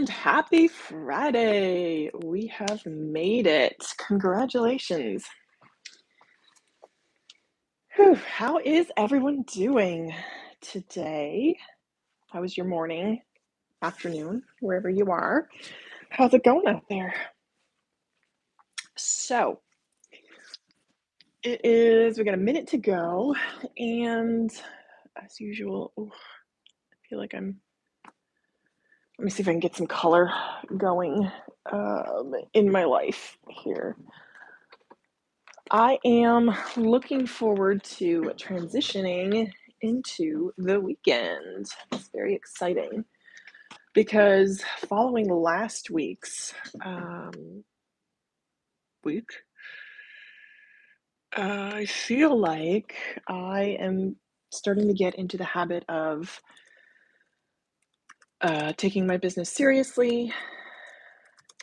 And happy Friday! We have made it. Congratulations. Whew, how is everyone doing today? How was your morning, afternoon, wherever you are? How's it going out there? So, we got a minute to go, and as usual, I feel like let me see if I can get some color going in my life here. I am looking forward to transitioning into the weekend. It's very exciting because following last week's week, I feel like I am starting to get into the habit of taking my business seriously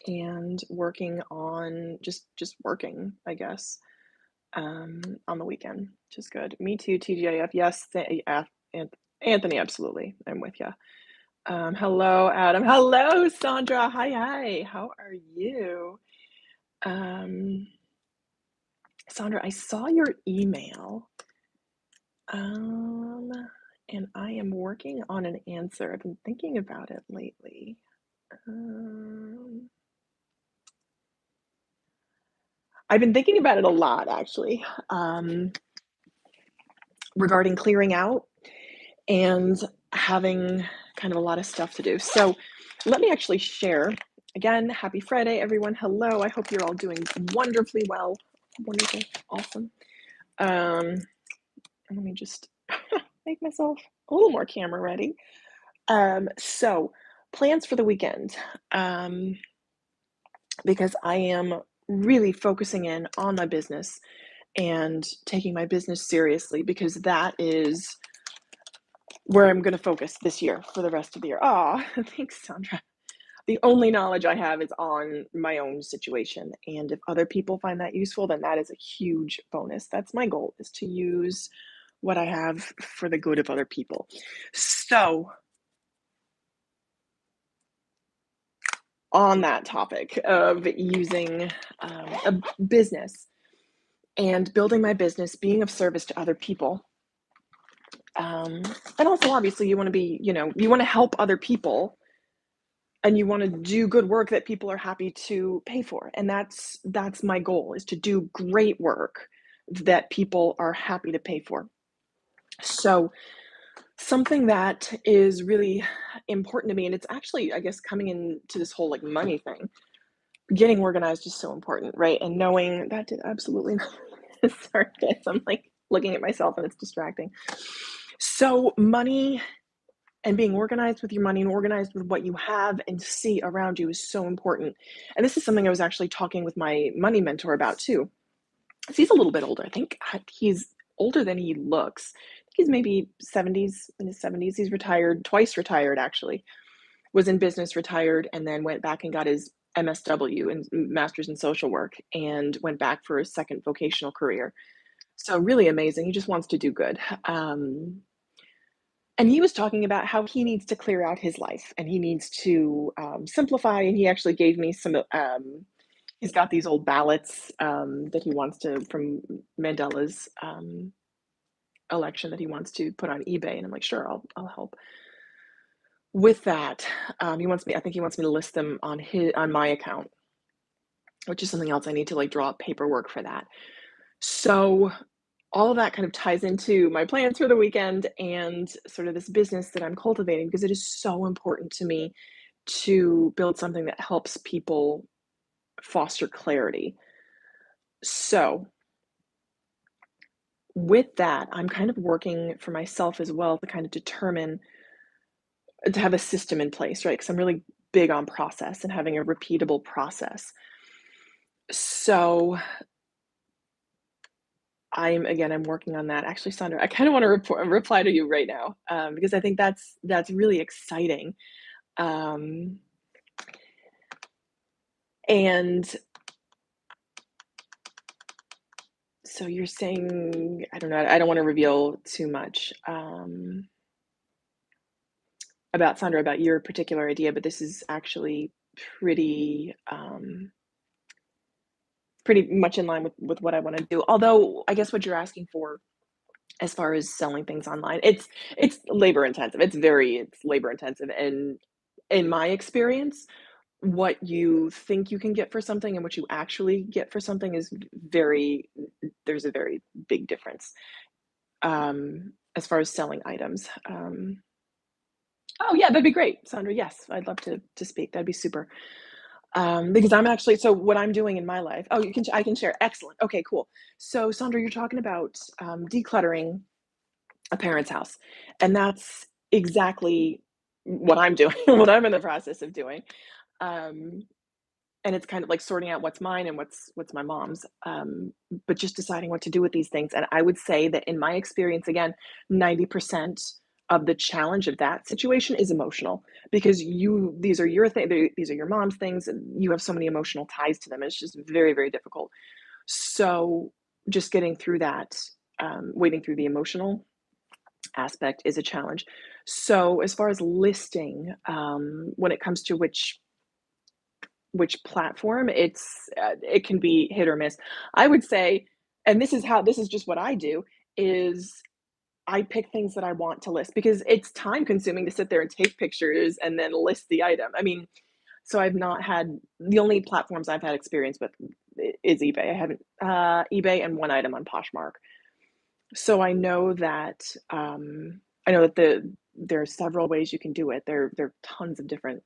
and working on just working, I guess. On the weekend, which is good. Me too, TGIF. Yes, Anthony, absolutely. I'm with you. Hello, Adam. Hello, Sandra. Hi. How are you? Um, Sandra, I saw your email. And I am working on an answer. I've been thinking about it lately. I've been thinking about it a lot, actually, regarding clearing out and having kind of a lot of stuff to do. So let me actually share. Again, happy Friday, everyone. Hello. I hope you're all doing wonderfully well. Wonderful. Awesome. Let me just make myself a little more camera ready. So plans for the weekend. Because I am really focusing in on my business and taking my business seriously, because that is where I'm going to focus this year for the rest of the year. Thanks, Sandra. The only knowledge I have is on my own situation. And if other people find that useful, then that is a huge bonus. That's my goal, is to use what I have for the good of other people. So on that topic of using a business and building my business, being of service to other people, and also obviously you want to help other people, and you want to do good work that people are happy to pay for. And that's my goal, is to do great work that people are happy to pay for. So something that is really important to me, and it's actually, I guess, coming into this whole like money thing, getting organized is so important, right? And knowing that did absolutely not sorry, guys, I'm like looking at myself and it's distracting. So money and being organized with your money and organized with what you have and see around you is so important. And this is something I was actually talking with my money mentor about too. He's a little bit older. I think he's older than he looks. I think he's maybe 70s, in his 70s. He's retired, twice retired actually. Was in business, retired, and then went back and got his MSW, and Master's in Social Work, and went back for a second vocational career. So really amazing. He just wants to do good. And he was talking about how he needs to clear out his life and he needs to simplify. And he actually gave me some, he's got these old ballots that he wants to, from Mandela's election, that he wants to put on eBay. And I'm like, sure, I'll help with that. I think he wants me to list them on my account, which is something else I need to like draw up paperwork for that. So all of that kind of ties into my plans for the weekend and sort of this business that I'm cultivating, because it is so important to me to build something that helps people foster clarity. So with that, I'm kind of working for myself as well to kind of determine, to have a system in place, right? Because I'm really big on process and having a repeatable process. So I'm working on that. Actually, Sandra, I kind of want to reply to you right now, because I think that's really exciting. And so you're saying, I don't know, I don't want to reveal too much. about Sandra, about your particular idea, but this is actually pretty pretty much in line with what I want to do. Although I guess what you're asking for as far as selling things online, it's labor intensive. It's labor intensive, and in my experience, what you think you can get for something and what you actually get for something is very there's a very big difference as far as selling items. Oh yeah, that'd be great, Sandra. Yes, I'd love to speak. That'd be super. Because I'm actually so what I'm doing in my life. Oh, you can I can share. Excellent. Okay, cool. So Sandra, you're talking about decluttering a parent's house, and that's exactly what I'm doing. What I'm in the process of doing. Um, and it's kind of like sorting out what's mine and what's my mom's, but just deciding what to do with these things. And I would say that in my experience, again, 90% of the challenge of that situation is emotional, because you these are your these are your mom's things, and you have so many emotional ties to them. It's just very, very difficult. So just getting through that, wading through the emotional aspect is a challenge. So as far as listing, when it comes to which platform, it can be hit or miss. I would say, and this is just what I do, is I pick things that I want to list because it's time consuming to sit there and take pictures and then list the item. I mean, so I've not had the only platforms I've had experience with is eBay. I haven't eBay and one item on Poshmark. So I know that there are several ways you can do it. There are tons of different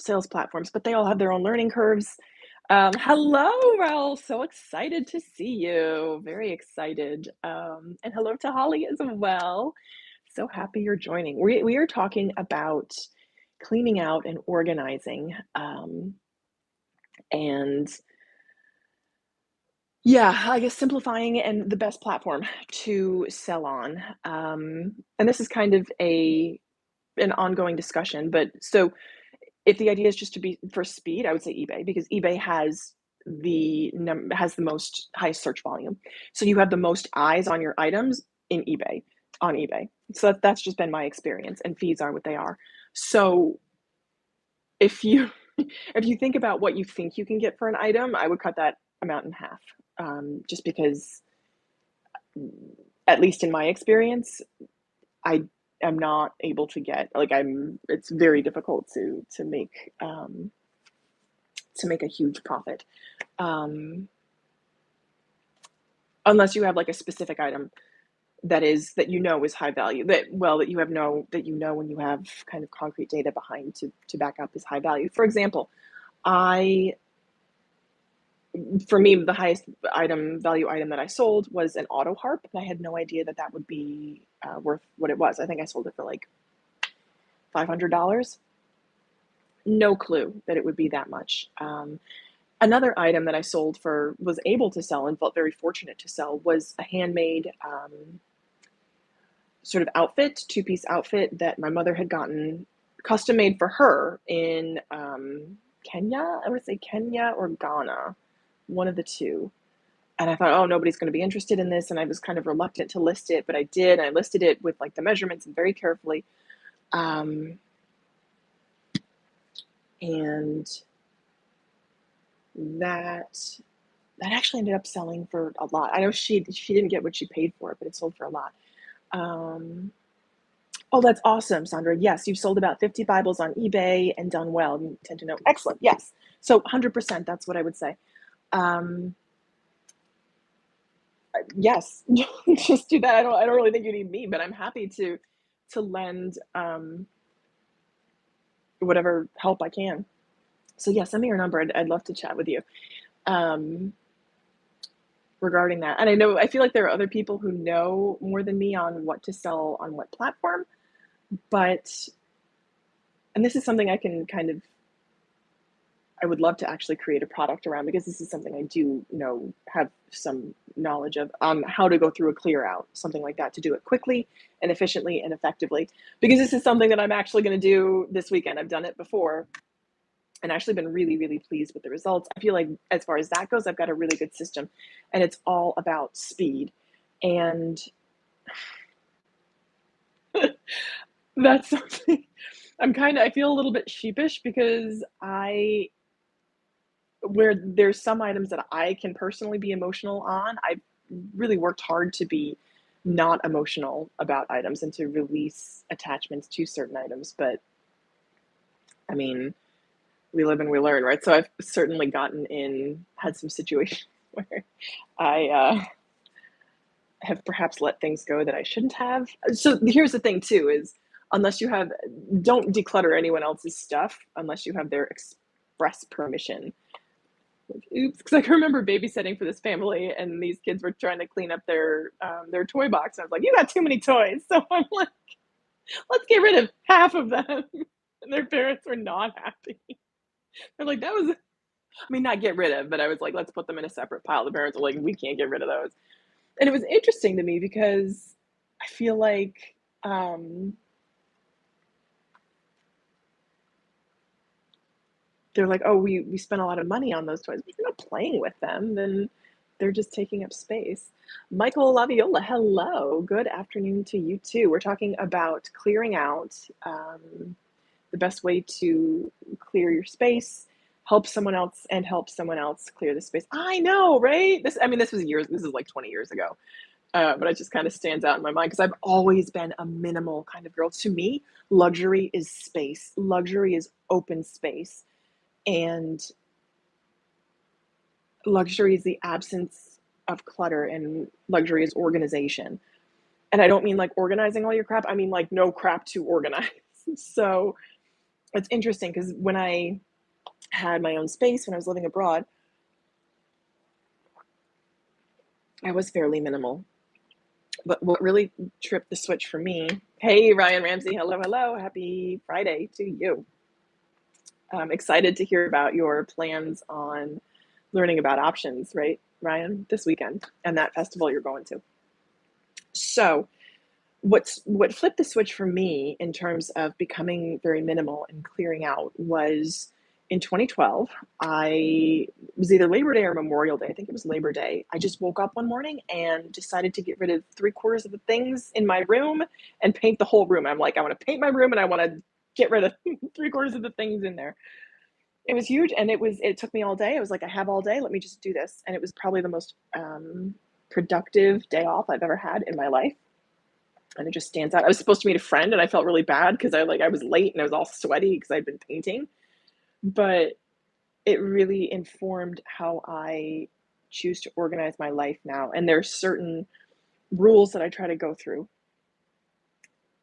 sales platforms, but they all have their own learning curves. Hello, Raul. So excited to see you. Very excited. And hello to Holly as well. So happy you're joining. We are talking about cleaning out and organizing, and yeah, I guess simplifying and the best platform to sell on. And this is kind of a an ongoing discussion, but so if the idea is just to be for speed, I would say eBay, because eBay has has the most highest search volume. So you have the most eyes on your items in eBay on eBay. So that's just been my experience, and fees are what they are. So if you if you think about what you think you can get for an item, I would cut that amount in half, just because, at least in my experience, I am not able to get like it's very difficult to make a huge profit, um, unless you have like a specific item that you know is high value, that you have no that you know when you have kind of concrete data behind to back up is high value. For example, I for me, the highest value item that I sold was an auto harp, and I had no idea that that would be worth what it was. I think I sold it for like $500. No clue that it would be that much. Another item that I sold for was able to sell and felt very fortunate to sell was a handmade sort of outfit, two-piece outfit that my mother had gotten custom made for her in Kenya. I would say Kenya or Ghana, one of the two. And I thought, oh, nobody's going to be interested in this. And I was kind of reluctant to list it, but I did. I listed it with like the measurements and very carefully. Um, and that that actually ended up selling for a lot. I know she didn't get what she paid for it, but it sold for a lot. Um, oh, that's awesome, Sandra. Yes, you've sold about 50 Bibles on eBay and done well. You tend to know. Excellent. Yes. So 100%, that's what I would say. Um, yes, just do that. I don't really think you need me, but I'm happy to lend whatever help I can. So yeah, send me your number. I'd love to chat with you um, regarding that. And I feel like there are other people who know more than me on what to sell on what platform, but and this is something I would love to actually create a product around, because this is something I do know have some knowledge of, how to go through a clear out, something like that, to do it quickly and efficiently and effectively. Because this is something that I'm actually going to do this weekend. I've done it before and actually been really, really pleased with the results. I feel like as far as that goes, I've got a really good system, and it's all about speed. And that's something. I feel a little bit sheepish because where there's some items that I can personally be emotional on, I've really worked hard to be not emotional about items and to release attachments to certain items. But I mean, we live and we learn, right? So I've certainly had some situations where I have perhaps let things go that I shouldn't have. So here's the thing too is unless you have don't declutter anyone else's stuff unless you have their express permission. Like, oops, because I can remember babysitting for this family, and these kids were trying to clean up their toy box. And I was like, "You got too many toys," so I'm like, "Let's get rid of half of them." And their parents were not happy. They're like, "That was," I mean, not get rid of, but I was like, "Let's put them in a separate pile." The parents were like, "We can't get rid of those." And it was interesting to me because I feel like they're like, "Oh, we spent a lot of money on those toys." But if you're not playing with them, then they're just taking up space. Michael Laviola, hello. Good afternoon to you too. We're talking about clearing out, the best way to clear your space, help someone else clear the space. I know, right? This was years. This is like 20 years ago. But it just kind of stands out in my mind because I've always been a minimal kind of girl. To me, luxury is space. Luxury is open space. And luxury is the absence of clutter, and luxury is organization. And I don't mean like organizing all your crap, I mean like no crap to organize. So it's interesting because when I had my own space when I was living abroad, I was fairly minimal. But what really tripped the switch for me, hey, Ryan Ramsey, hello, hello, happy Friday to you. I'm excited to hear about your plans on learning about options, right, Ryan, this weekend and that festival you're going to. So, what flipped the switch for me in terms of becoming very minimal and clearing out was in 2012. I was either Labor Day or Memorial Day. I think it was Labor Day. I just woke up one morning and decided to get rid of three-quarters of the things in my room and paint the whole room. I'm like, I want to paint my room and I want to get rid of three-quarters of the things in there. It was huge, and it took me all day. I was like, I have all day. Let me just do this, and it was probably the most productive day off I've ever had in my life. And it just stands out. I was supposed to meet a friend, and I felt really bad because I was late and I was all sweaty because I'd been painting. But it really informed how I choose to organize my life now. And there's certain rules that I try to go through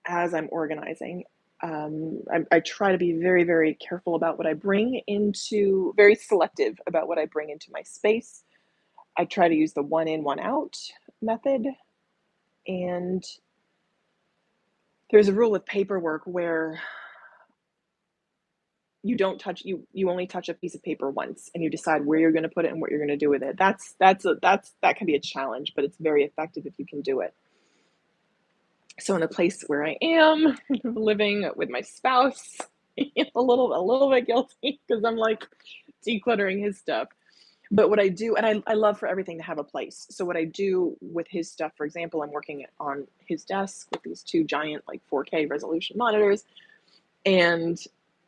as I'm organizing. I try to be very, very careful about what I bring into, very selective about what I bring into my space. I try to use the one in, one out method. And there's a rule with paperwork where you only touch a piece of paper once and you decide where you're going to put it and what you're going to do with it. That can be a challenge, but it's very effective if you can do it. So in the place where I am living with my spouse, a little bit guilty because I'm like decluttering his stuff. But what I do, and I love for everything to have a place. So what I do with his stuff, for example, I'm working on his desk with these two giant like 4K resolution monitors, and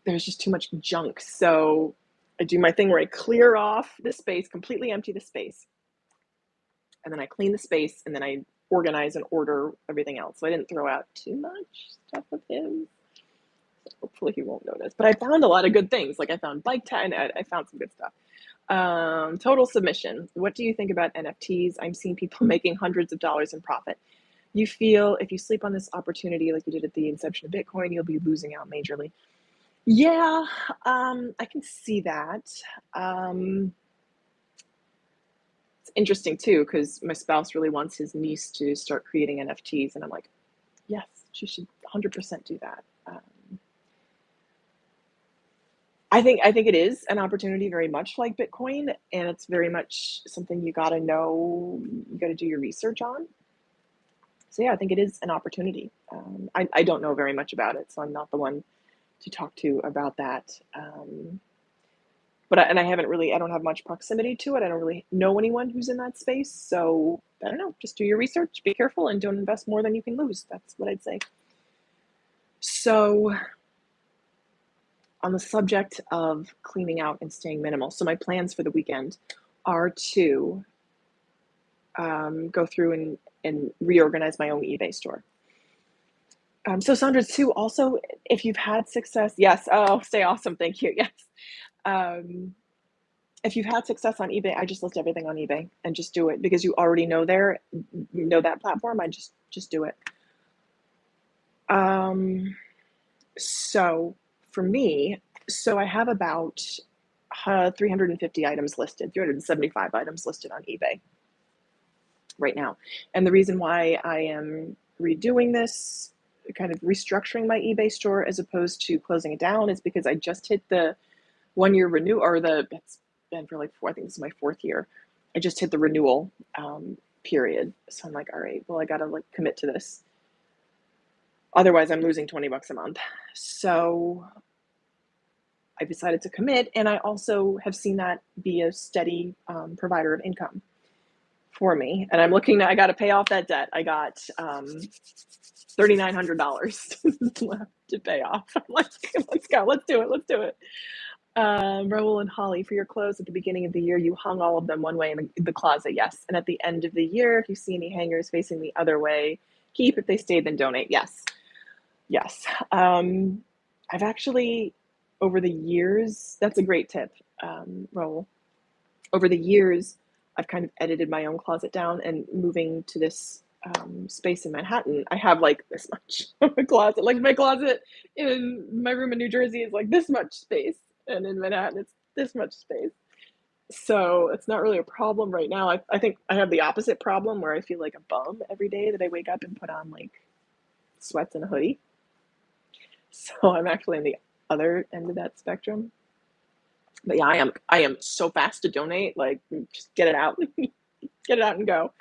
there's just too much junk. So I do my thing where I clear off the space, completely empty the space, and then I clean the space, and then I organize and order everything else. So I didn't throw out too much stuff of his. So hopefully he won't notice. But I found a lot of good things. Like I found bike tag, and I found some good stuff. Total submission. What do you think about NFTs? I'm seeing people making hundreds of dollars in profit. You feel if you sleep on this opportunity like you did at the inception of Bitcoin, you'll be losing out majorly. Yeah, I can see that. Um, it's interesting too because my spouse really wants his niece to start creating NFTs, and I'm like, yes, she should 100% do that. I think it is an opportunity very much like Bitcoin, and it's very much something you got to know, you got to do your research on. So yeah, I think it is an opportunity. I don't know very much about it, so I'm not the one to talk to about that. And I don't have much proximity to it. I don't really know anyone who's in that space. So I don't know, just do your research, be careful, and don't invest more than you can lose. That's what I'd say. So on the subject of cleaning out and staying minimal, so my plans for the weekend are to go through and reorganize my own eBay store. So Sandra, too, also, if you've had success, yes, oh, stay awesome, thank you, yes. Um, if you've had success on eBay, I just list everything on eBay and just do it because you already know you know that platform. I just do it. So for me, so I have about 350 items listed, 375 items listed on eBay right now. And the reason why I am redoing this, kind of restructuring my eBay store as opposed to closing it down, is because I just hit the 1 year renew, or it's been for like I think this is my 4th year. I just hit the renewal period. So I'm like, all right, well, I got to like commit to this. Otherwise, I'm losing $20 a month. So I decided to commit, and I also have seen that be a steady provider of income for me. And I'm looking, I got to pay off that debt. I got $3,900 left to pay off. I'm like, let's go, let's do it. Raul and Holly, for your clothes at the beginning of the year, you hung all of them one way in the closet, yes. And at the end of the year, if you see any hangers facing the other way, keep. If they stayed, then donate. Yes. Yes. I've actually, over the years, that's a great tip, Raul. Over the years, I've kind of edited my own closet down, and moving to this space in Manhattan, I have like this much of a closet. Like my closet in my room in New Jersey is like this much space, and in Manhattan, it's this much space. So it's not really a problem right now. I think I have the opposite problem where I feel like a bum every day that I wake up and put on like sweats and a hoodie. So I'm actually on the other end of that spectrum. But yeah, I am so fast to donate. Like, just get it out, get it out and go.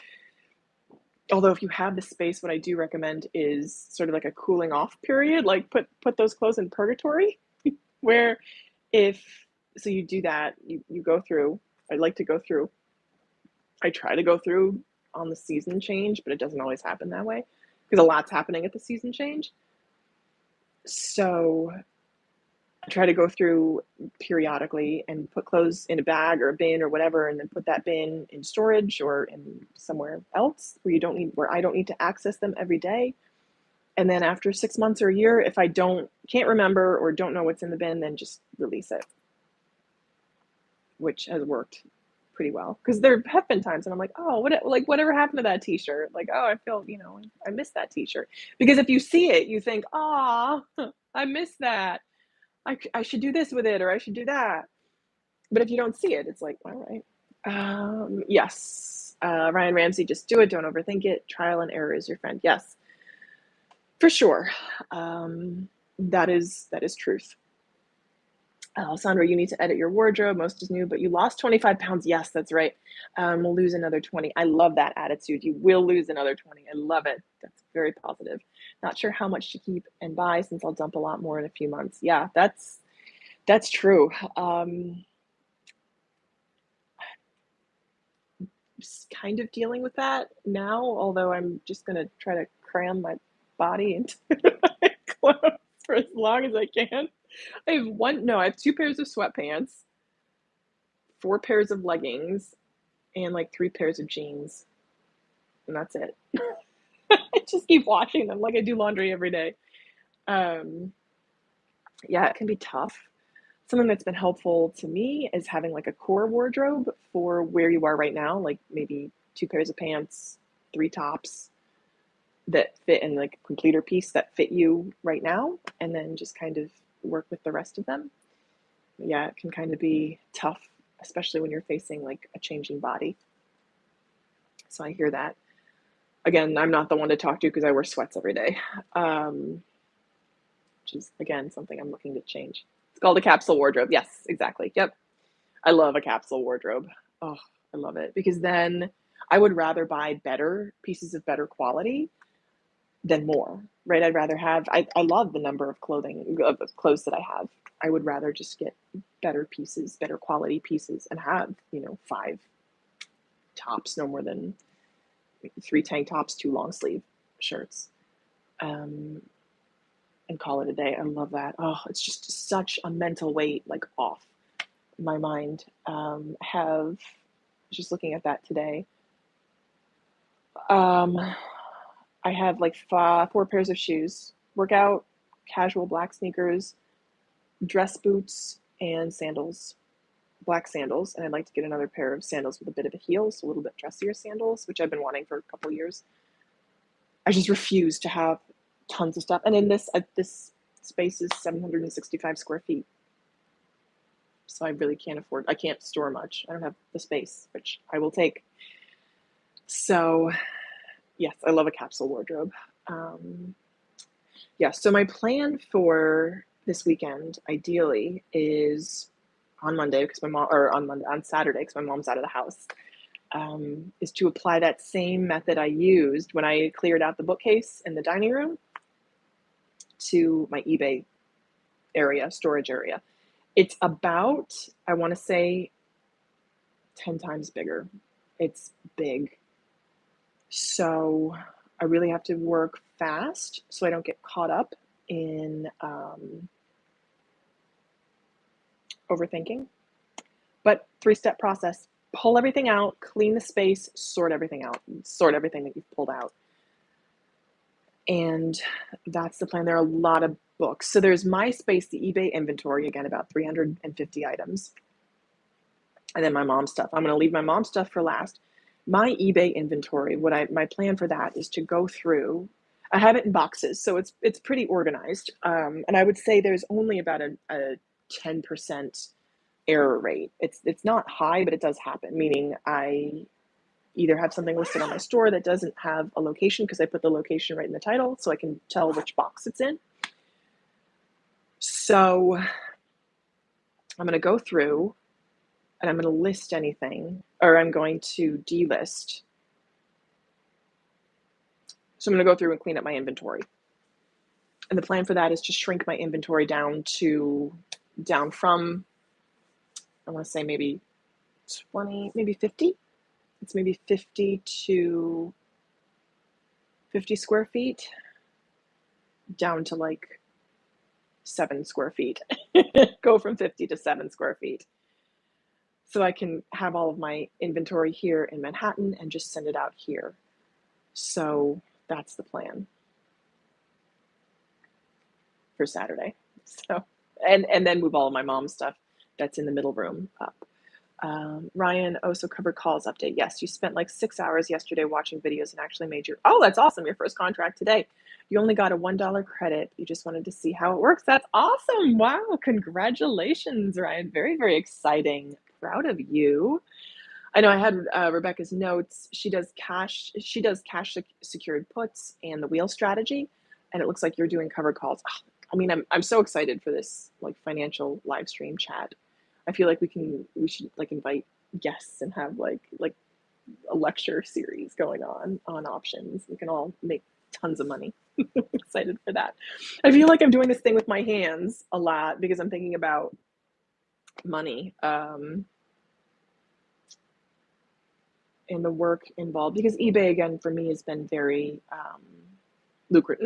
Although if you have the space, what I do recommend is sort of like a cooling off period. Like put those clothes in purgatory, where if so you do that, you go through. I like to go through. I try to go through on the season change, but it doesn't always happen that way because a lot's happening at the season change. So I try to go through periodically and put clothes in a bag or a bin or whatever, and then put that bin in storage or in somewhere else where I don't need to access them every day. And then after 6 months or a year, if I can't remember or don't know what's in the bin, then just release it, which has worked pretty well. Because there have been times and I'm like, oh, whatever happened to that t-shirt? Like, oh, I feel, I miss that t-shirt. Because if you see it, you think, oh, I miss that. I should do this with it, or I should do that. But if you don't see it, it's like, all right. Yes. Ryan Ramsey, just do it. Don't overthink it. Trial and error is your friend. Yes, for sure. That is truth. Sandra, you need to edit your wardrobe. Most is new, but you lost 25 pounds. Yes, that's right. We'll lose another 20. I love that attitude. You will lose another 20. I love it. That's very positive. Not sure how much to keep and buy since I'll dump a lot more in a few months. Yeah, that's true. Kind of dealing with that now, although I'm just going to try to cram my body into my clothes for as long as I can. I have 2 pairs of sweatpants, 4 pairs of leggings, and like 3 pairs of jeans. And that's it. I just keep washing them like I do laundry every day. Yeah, it can be tough. Something that's been helpful to me is having like a core wardrobe for where you are right now, like maybe 2 pairs of pants, 3 tops that fit in like a completer piece that fit you right now, and then just kind of work with the rest of them. Yeah, it can kind of be tough, especially when you're facing like a changing body. So I hear that. Again, I'm not the one to talk to because I wear sweats every day, which is, again, something I'm looking to change. It's called a capsule wardrobe. Yes, exactly. Yep. I love a capsule wardrobe. Oh, I love it because then I would rather buy better pieces of better quality than more, right? I'd rather have, I love the number of clothes that I have. I would rather just get better pieces, better quality pieces, and have, 5 tops, no more than 3 tank tops, 2 long sleeve shirts. and call it a day. I love that. Oh, it's just such a mental weight, like off my mind. Have just looking at that today. I have like 4 pairs of shoes, workout, casual black sneakers, dress boots, and sandals, black sandals. And I'd like to get another pair of sandals with a bit of a heel, so a little bit dressier sandals, which I've been wanting for a couple years. I just refuse to have tons of stuff. And in this space is 765 square feet. So I really I can't store much. I don't have the space, which I will take. So yes, I love a capsule wardrobe. Yeah, so my plan for this weekend, ideally, is on Monday because on Saturday because my mom's out of the house, is to apply that same method I used when I cleared out the bookcase in the dining room to my eBay storage area. It's about, I want to say, 10 times bigger. It's big. So I really have to work fast so I don't get caught up in overthinking. But 3-step process: pull everything out, clean the space, sort everything out, sort everything that you've pulled out. And that's the plan. There are a lot of books. So there's my space, the eBay inventory, again, about 350 items. And then my mom's stuff. I'm going to leave my mom's stuff for last. My eBay inventory, my plan for that is to go through. I have it in boxes, so it's pretty organized. And I would say there's only about a 10% error rate. It's not high, but it does happen, meaning I either have something listed on my store that doesn't have a location because I put the location right in the title so I can tell which box it's in. So I'm going to go through and I'm going to list anything, or I'm going to delist. So I'm going to go through and clean up my inventory. And the plan for that is to shrink my inventory down from, I want to say maybe 20, maybe 50. It's maybe 50 to 50 square feet down to like 7 square feet. Go from 50 to 7 square feet. So I can have all of my inventory here in Manhattan and just send it out here. So that's the plan for Saturday. So, and then move all of my mom's stuff that's in the middle room up. Ryan, so covered calls update. Yes, you spent like 6 hours yesterday watching videos and actually made that's awesome. Your first contract today. You only got a $1 credit. You just wanted to see how it works. That's awesome. Wow. Congratulations, Ryan. Very, very exciting. Proud of you. I know I had Rebecca's notes. She does cash secured puts and the wheel strategy. And it looks like you're doing covered calls. I mean, I'm so excited for this like financial live stream chat. I feel like we should like invite guests and have like a lecture series going on options. We can all make tons of money. Excited for that. I feel like I'm doing this thing with my hands a lot because I'm thinking about money and the work involved, because eBay again for me has been very lucrative.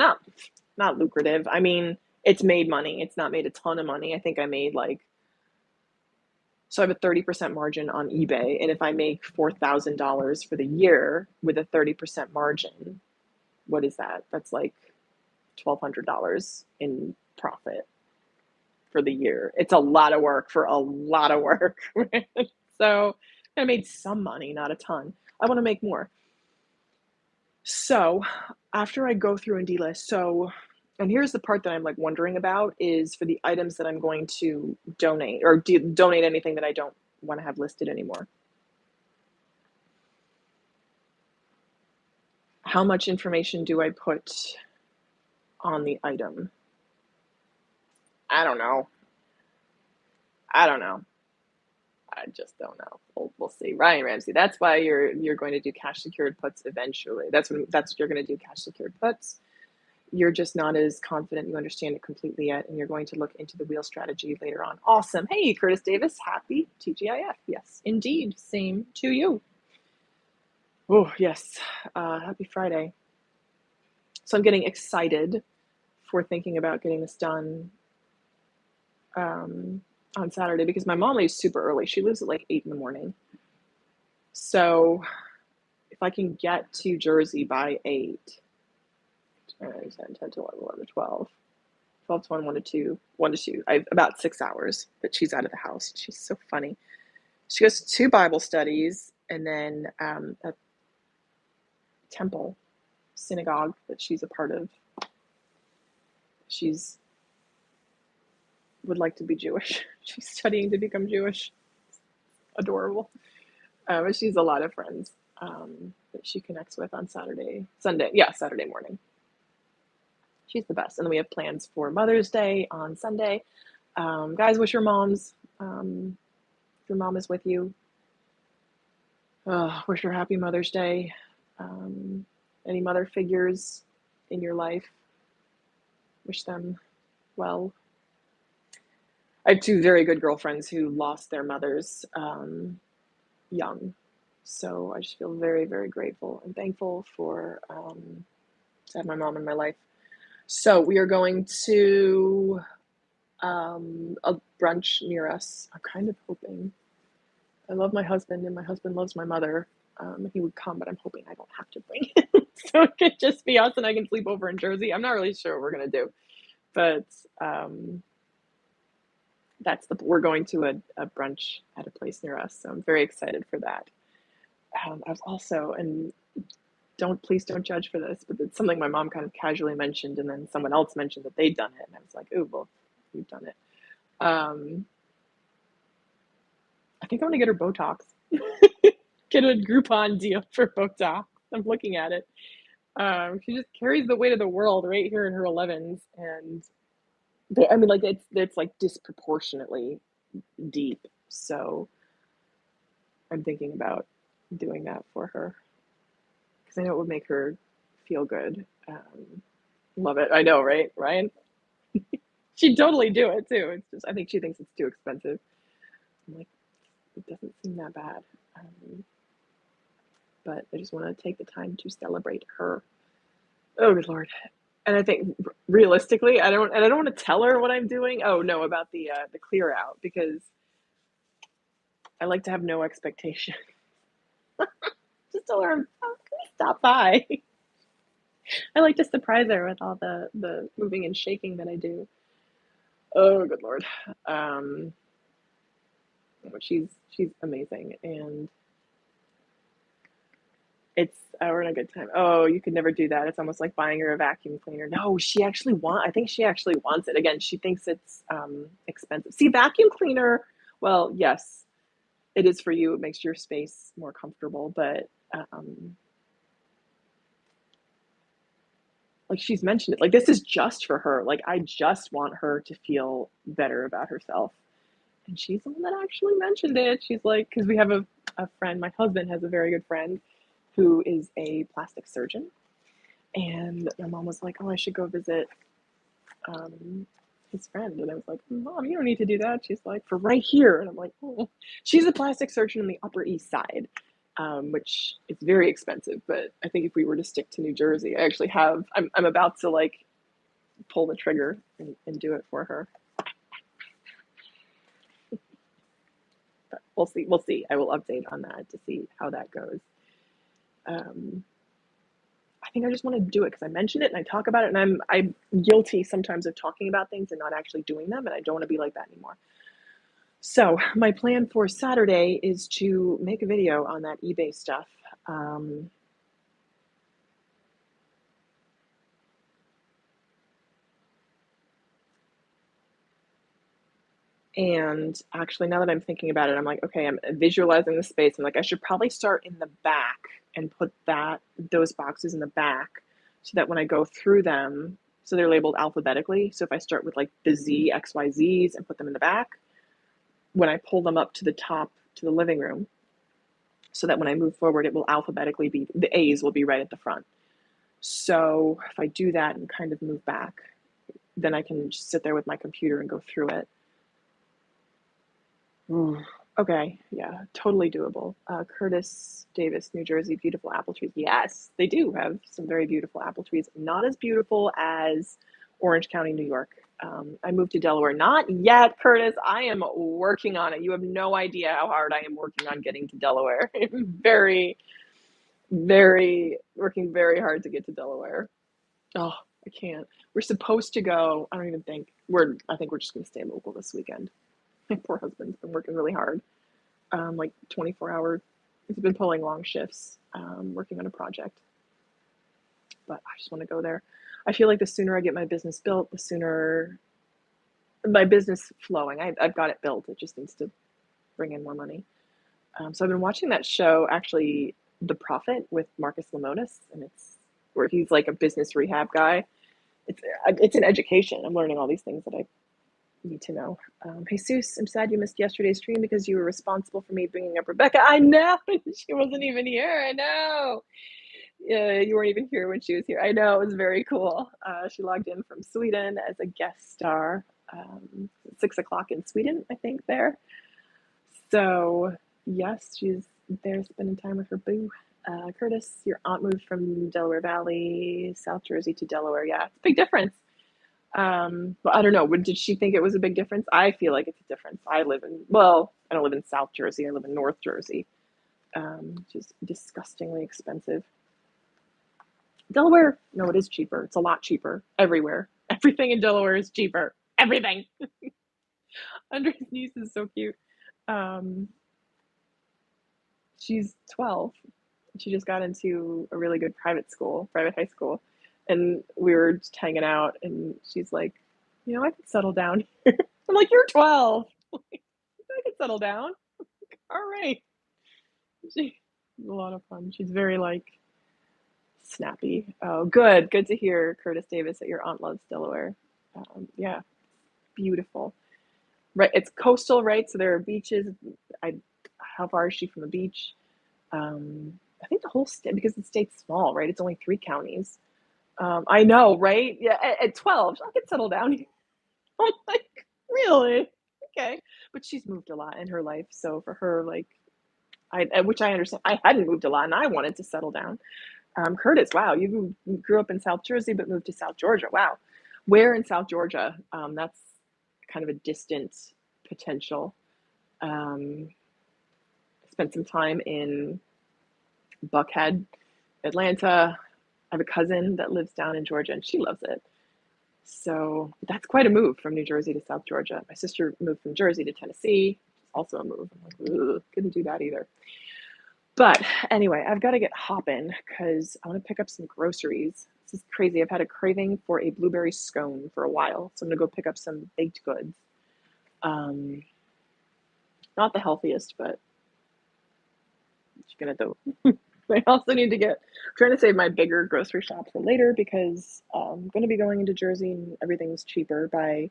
Not lucrative. I mean, it's made money. It's not made a ton of money. I think I made so I have a 30% margin on eBay, and if I make $4,000 for the year with a 30% margin, what is that? That's like $1,200 in profit for the year. It's a lot of work for a lot of work. So I made some money, not a ton. I want to make more. So after I go through and delist, and here's the part that I'm like wondering about is for the items that I'm going to donate or donate anything that I don't want to have listed anymore. How much information do I put on the item? I don't know. I just don't know. We'll see. Ryan Ramsey. That's why you're going to do cash secured puts eventually. That's what you're going to do, cash secured puts. You're just not as confident you understand it completely yet, and you're going to look into the wheel strategy later on. Awesome. Hey, Curtis Davis, happy TGIF. Yes, indeed. Same to you. Oh, yes. Happy Friday. So I'm getting excited for thinking about getting this done on Saturday, because my mom leaves super early. She leaves at like 8 in the morning. So if I can get to Jersey by 8, 10, 10 to 11, 11 to 12, 12 to 1, 1 to 2, 1 to 2. I have about 6 hours that she's out of the house. She's so funny. She goes to 2 Bible studies and then a temple synagogue that she's a part of. She's would like to be Jewish. She's studying to become Jewish. Adorable. But she's a lot of friends that she connects with on Saturday morning. She's the best. And then we have plans for Mother's Day on Sunday. Guys, wish your moms, if your mom is with you, wish her happy Mother's Day. Any mother figures in your life, wish them well. I have 2 very good girlfriends who lost their mothers young. So I just feel very, very grateful and thankful for to have my mom in my life. So we are going to a brunch near us. I'm kind of hoping. I love my husband, and my husband loves my mother. He would come, but I'm hoping I don't have to bring him. So it could just be us, and I can sleep over in Jersey. I'm not really sure what we're going to do. But we're going to a brunch at a place near us. So I'm very excited for that. I was also, and please don't judge for this, but it's something my mom kind of casually mentioned, and then someone else mentioned that they'd done it, and I was like, "Oh, well, you've done it." I think I want to get her Botox. Get a Groupon deal for Botox. I'm looking at it. She just carries the weight of the world right here in her 11s, and I mean, like it's like disproportionately deep. So I'm thinking about doing that for her because I know it would make her feel good. Love it. I know, right, Ryan? She'd totally do it too. It's just I think she thinks it's too expensive. I'm like, it doesn't seem that bad. But I just want to take the time to celebrate her. Oh, good Lord. And I think realistically, I don't want to tell her what I'm doing. Oh no, about the clear out, because I like to have no expectation. Just tell her I'm gonna stop by. I like to surprise her with all the moving and shaking that I do. Oh, good Lord. She's amazing, and we're in a good time. Oh, you could never do that. It's almost like buying her a vacuum cleaner. No, I think she actually wants it. Again, she thinks it's expensive. See, vacuum cleaner, well, yes, it is for you. It makes your space more comfortable, but like she's mentioned it, like this is just for her. Like I just want her to feel better about herself. And she's the one that actually mentioned it. She's like, because we have a friend, my husband has a very good friend who is a plastic surgeon. And my mom was like, oh, I should go visit his friend. And I was like, Mom, you don't need to do that. She's like, for right here. And I'm like, oh. She's a plastic surgeon on the Upper East Side, which is very expensive. But I think if we were to stick to New Jersey, I'm about to like pull the trigger and do it for her. But we'll see. We'll see. I will update on that to see how that goes. I think I just want to do it because I mentioned it and I talk about it, and I'm guilty sometimes of talking about things and not actually doing them, and I don't want to be like that anymore. So my plan for Saturday is to make a video on that eBay stuff. And actually, now that I'm thinking about it, I'm like, okay, I'm visualizing the space. I'm like, I should probably start in the back and put those boxes in the back so that when I go through them, so they're labeled alphabetically. So if I start with like the Z, X, Y, Zs and put them in the back, when I pull them up to the top to the living room, so that when I move forward, it will alphabetically be, the A's will be right at the front. So if I do that and kind of move back, then I can just sit there with my computer and go through it. Okay, yeah, totally doable. Curtis Davis, New Jersey, beautiful apple trees. Yes, they do have some very beautiful apple trees. Not as beautiful as Orange County, New York. I moved to Delaware. Not yet, Curtis. I am working on it. You have no idea how hard I am working on getting to Delaware. I'm working very hard to get to Delaware. Oh, I can't. We're supposed to go. I don't even think I think we're just going to stay local this weekend. My poor husband's been working really hard, like 24-hour. He's been pulling long shifts, working on a project. But I just want to go there. I feel like the sooner I get my business built, the sooner my business flowing. I've got it built. It just needs to bring in more money. So I've been watching that show, actually, The Profit with Marcus Lemonis, and it's where he's like a business rehab guy. It's an education. I'm learning all these things that I need to know. Jesus, I'm sad you missed yesterday's stream because you were responsible for me bringing up Rebecca. I know. She wasn't even here. I know. You weren't even here when she was here. I know. It was very cool. She logged in from Sweden as a guest star. 6 o'clock in Sweden, I think, there. So, yes, she's there spending time with her boo. Curtis, your aunt moved from Delaware Valley, South Jersey to Delaware. Yeah, it's a big difference. Well, I don't know. Did she think it was a big difference? I feel like it's a difference. I don't live in South Jersey. I live in North Jersey, which is disgustingly expensive. Delaware, no, it is cheaper. It's a lot cheaper everywhere. Everything in Delaware is cheaper. Everything. Andre's niece is so cute. She's 12. She just got into a really good private high school. And we were just hanging out, and she's like, I could settle down here. I'm like, you're 12. I could settle down. All right. She's a lot of fun. She's very snappy. Oh, good to hear, Curtis Davis, that your aunt loves Delaware. Yeah, beautiful. Right, it's coastal, right? So there are beaches. How far is she from the beach? I think the whole state, because the state's small, right? It's only 3 counties. I know, right? Yeah, at 12, I could settle down here. I'm like, really? Okay. But she's moved a lot in her life, so for her, which I understand. I hadn't moved a lot, and I wanted to settle down. Curtis, wow, you grew up in South Jersey but moved to South Georgia. Wow. Where in South Georgia? That's kind of a distant potential. Spent some time in Buckhead, Atlanta. I have a cousin that lives down in Georgia, and she loves it. So that's quite a move from New Jersey to South Georgia. My sister moved from Jersey to Tennessee. Also a move. I'm like, couldn't do that either. But anyway, I've got to get hopping because I want to pick up some groceries. This is crazy. I've had a craving for a blueberry scone for a while, so I'm going to go pick up some baked goods. Not the healthiest, but I'm going to I also need to I'm trying to save my bigger grocery shop for later because I'm going to be going into Jersey and everything's cheaper by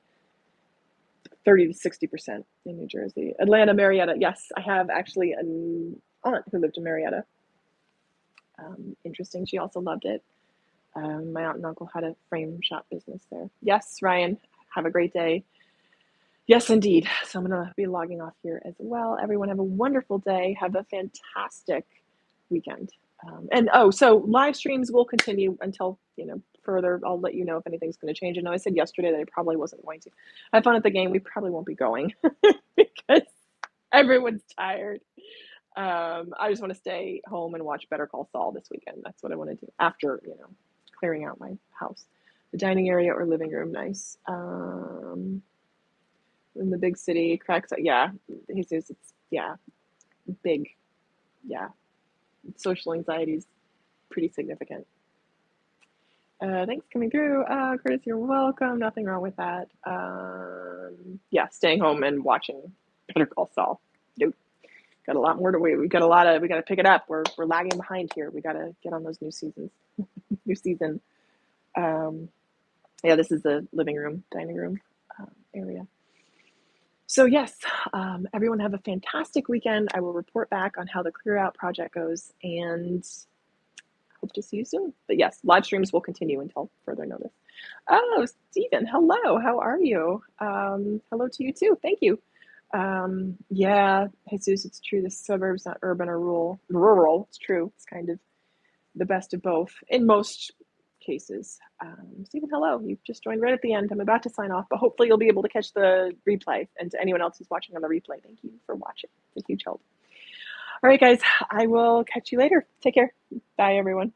30 to 60% in New Jersey. Atlanta, Marietta. Yes, I have actually an aunt who lived in Marietta. Interesting. She also loved it. My aunt and uncle had a frame shop business there. Yes, Ryan, have a great day. Yes, indeed. So I'm going to be logging off here as well. Everyone have a wonderful day. Have a fantastic weekend. So live streams will continue until, further. I'll let you know if anything's going to change. I know I said yesterday that I probably wasn't going to. Have fun at the game. We probably won't be going because everyone's tired. I just want to stay home and watch Better Call Saul this weekend. That's what I want to do after, clearing out my house. The dining area or living room, nice. In the big city, cracks. Yeah, Jesus, it's big. Yeah, social anxiety is pretty significant. Thanks coming through, Curtis. You're welcome. Nothing wrong with that. Staying home and watching Better Call Saul. Nope. Got a lot more to wait. We got to pick it up. We're lagging behind here. We got to get on those new seasons. New season. This is the living room, dining room area. So yes, everyone have a fantastic weekend. I will report back on how the Clear Out project goes and hope to see you soon. But yes, live streams will continue until further notice. Oh, Stephen, hello. How are you? Hello to you too. Thank you. Jesus, it's true. The suburbs, not urban or rural. It's true. It's kind of the best of both in most cases. Stephen, hello. You've just joined right at the end. I'm about to sign off, but hopefully you'll be able to catch the replay. And to anyone else who's watching on the replay, thank you for watching. It's a huge help. All right, guys, I will catch you later. Take care. Bye, everyone.